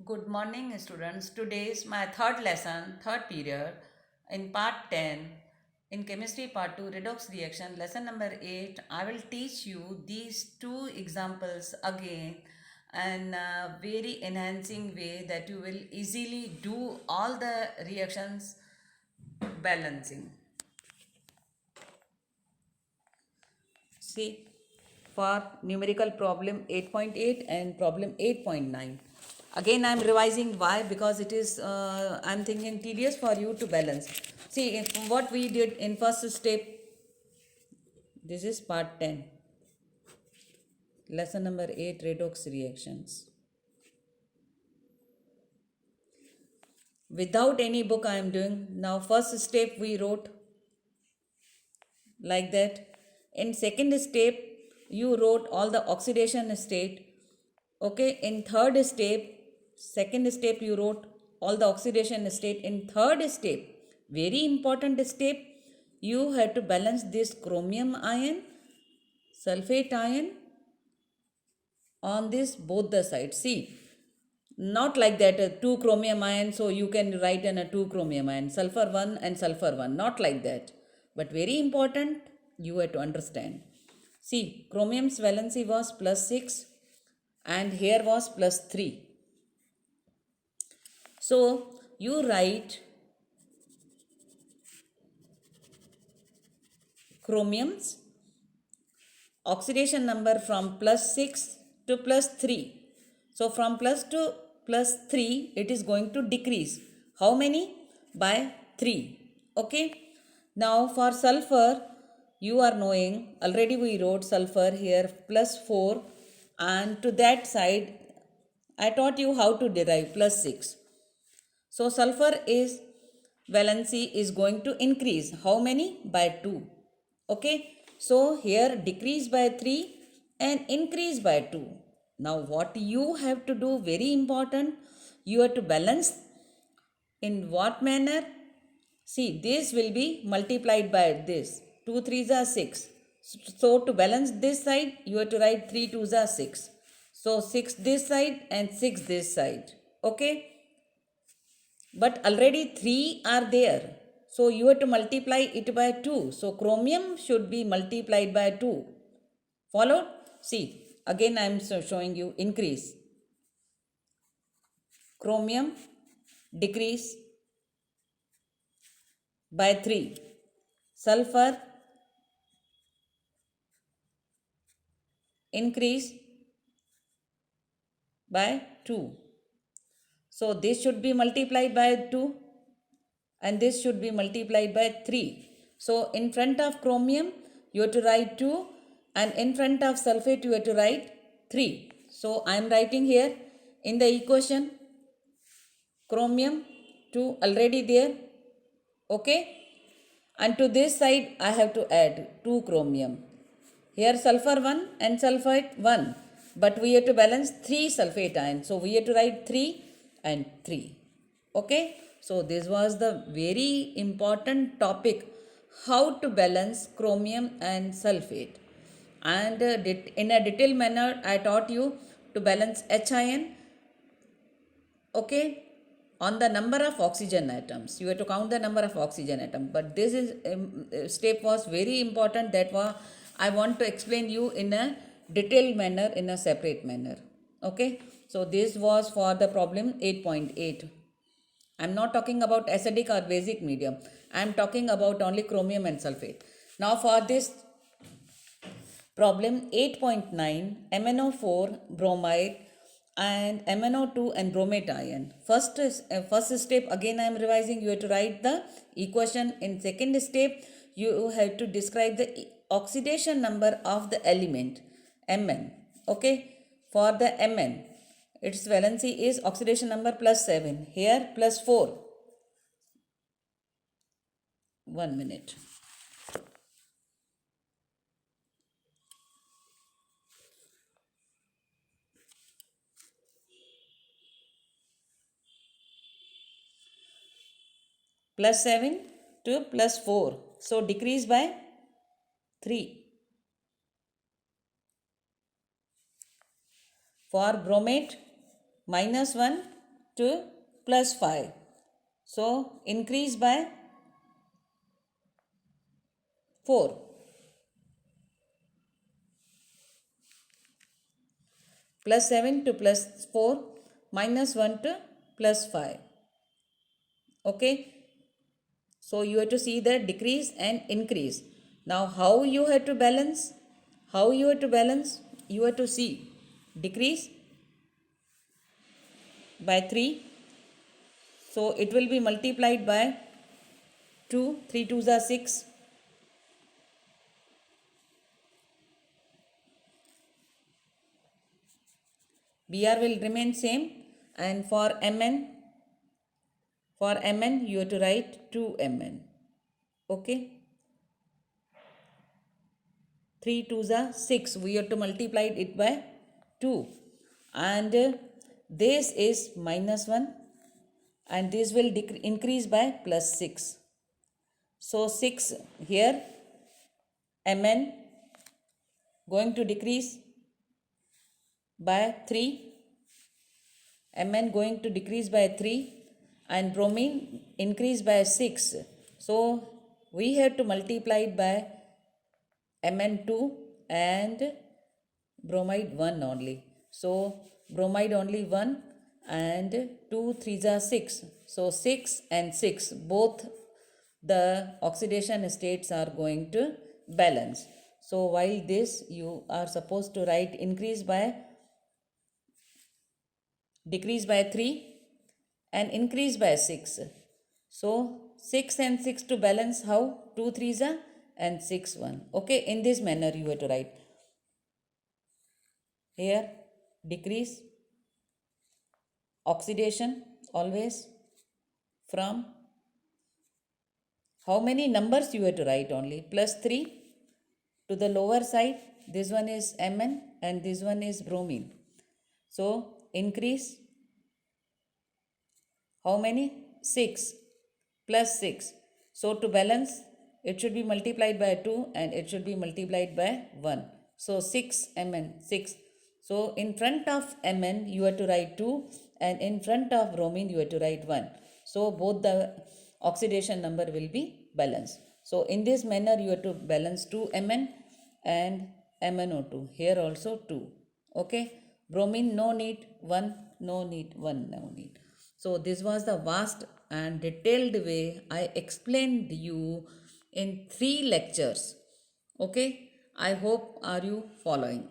Good morning, students. Today is my third lesson, third period, in part 10, in chemistry part 2, redox reaction, lesson number 8. I will teach you these two examples again in a very enhancing way that you will easily do all the reactions balancing. See, for numerical problem 8.8 and problem 8.9. Again, I am revising why, because it is, I am thinking tedious for you to balance. See, what we did in first step, this is part 10, lesson number 8, redox reactions. Without any book I am doing. Now, first step we wrote like that. In second step, you wrote all the oxidation state. Okay, in third step, second step you wrote all the oxidation state. In third step, very important step, you have to balance this chromium ion, sulfate ion on this both the sides. See, not like that, two chromium ion, so you can write in a two chromium ion, sulfur 1 and sulfur 1, not like that. But very important, you have to understand. See, chromium's valency was plus 6 and here was plus 3. So, you write chromium's oxidation number from plus 6 to plus 3. So, from plus to plus 3, it is going to decrease. How many? By 3. Okay. Now, for sulfur, you are knowing, already we wrote sulfur here plus 4, and to that side, I taught you how to derive plus 6. So, sulfur is valency is going to increase. How many? By 2. Okay. So, here decrease by 3 and increase by 2. Now, what you have to do, very important, you have to balance in what manner? See, this will be multiplied by this. 2 3s are 6. So, to balance this side, you have to write 3 2s are 6. So, 6 this side and 6 this side. Okay. But already 3 are there. So you have to multiply it by 2. So chromium should be multiplied by 2. Followed? See, again I am showing you increase. Chromium decrease by 3. Sulfur increase by 2. So this should be multiplied by 2 and this should be multiplied by 3. So in front of chromium you have to write 2 and in front of sulfate you have to write 3. So I am writing here in the equation chromium 2 already there. Okay. And to this side I have to add 2 chromium. Here sulfur 1 and sulfate 1. But we have to balance 3 sulfate ions. So we have to write 3 and 3. Okay. So this was the very important topic, how to balance chromium and sulfate. And in a detailed manner I taught you to balance H ion. Okay, on the number of oxygen atoms. You have to count the number of oxygen atoms. But this is step was very important. That was I want to explain you in a detailed manner, in a separate manner. Okay, so this was for the problem 8.8. I am not talking about acidic or basic medium. I am talking about only chromium and sulfate. Now for this problem 8.9, MnO4 bromide and MnO2 and bromate ion. First step, again I am revising, you have to write the equation. In second step, you have to describe the oxidation number of the element Mn. Okay, for the Mn, its valency is oxidation number plus 7. Here plus 4. 1 minute. Plus 7 to plus 4. So decrease by 3. For bromate, minus 1 to plus 5. So increase by 4. Plus 7 to plus 4, minus 1 to plus 5. Okay. So you have to see the decrease and increase. Now how you have to balance? How you have to balance? You have to see decrease by 3. So it will be multiplied by 2. 3 2s are 6. BR will remain same, and for Mn you have to write 2Mn. Okay. 3 2s are 6. We have to multiply it by 2. And this is minus 1, and this will increase by plus 6. So 6 here, Mn going to decrease by 3. Mn going to decrease by 3, and bromine increase by 6. So we have to multiply it by Mn2 and bromide 1 only. So bromide only 1, and 2 3s are 6. So 6 and 6, both the oxidation states are going to balance. So while this you are supposed to write decrease by 3 and increase by 6. So 6 and 6 to balance, how? 2 3s are and 6 1. Okay, in this manner you have to write. Here decrease, oxidation always from how many numbers you have to write? Only plus 3 to the lower side. This one is Mn and this one is bromine. So increase how many? 6 plus 6. So to balance, it should be multiplied by 2 and it should be multiplied by 1. So 6 Mn, 6. So in front of Mn you have to write 2, and in front of bromine you have to write 1. So both the oxidation number will be balanced. So in this manner you have to balance 2 Mn and MnO2. Here also 2. Okay. Bromine no need, 1 no need, 1 no need. So this was the vast and detailed way I explained you in 3 lectures. Okay. I hope are you following.